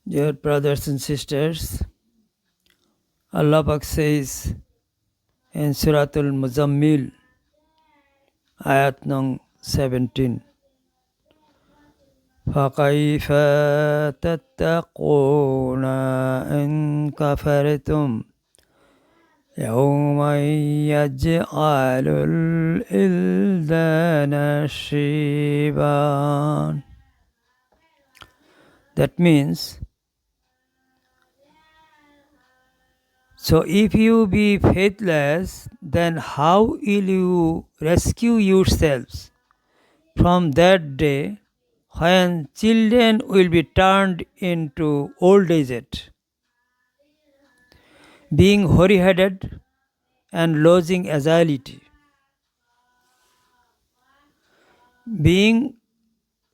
Dear brothers and sisters, Allah Pak says in Suratul Muzammil, ayat nung 17, فَكَيْفَ تَتَّقُونَ إِن كَفَرْتُمْ يَوْمًا يَجْعَلُ الْإِلْدَانَ شِيبًا. That means, so if you be faithless, then how will you rescue yourselves from that day when children will be turned into old aged, being hoary-headed and losing agility, being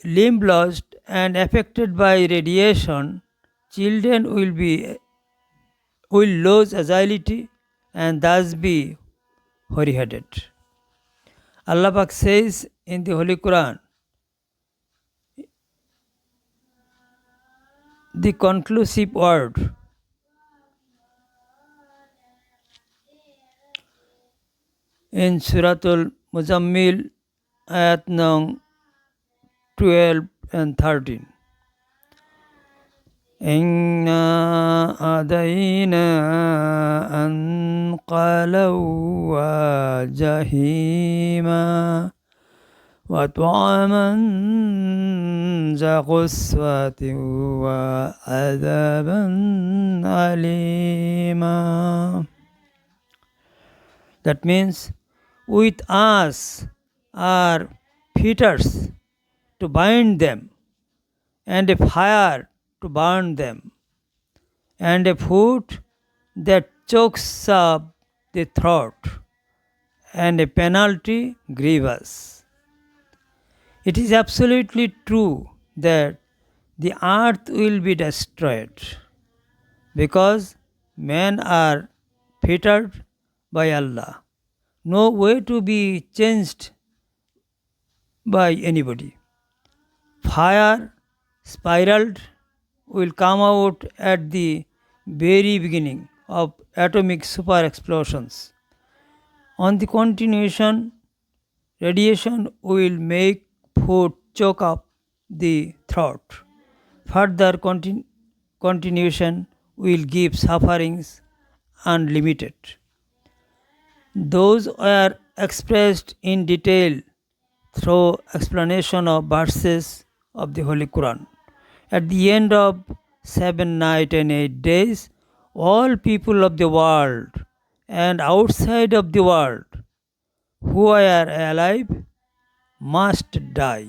limb-lost and affected by radiation? Children will lose agility and thus be hoary-headed. Allah Pak says in the Holy Quran, the conclusive word, in Suratul Muzammil, ayat nung 12 and 13. إِنَّا أَدَيْنَا أَنْقَلًا وَجَحِيمًا وَطَعَامًا ذَا غُصَّةٍ وَعَذَابًا أَلِيمًا. That means, with us are fetters to bind them, and a fire to burn them, and a food that chokes up the throat, and a penalty grievous. It is absolutely true that the earth will be destroyed because men are fettered by Allah. No way to be changed by anybody. Fire spiraled will come out at the very beginning of atomic super explosions. On the continuation, radiation will make food choke up the throat. Further continuation will give sufferings unlimited. Those are expressed in detail through explanation of verses of the Holy Quran. At the end of 7 nights and 8 days, all people of the world and outside of the world who are alive must die.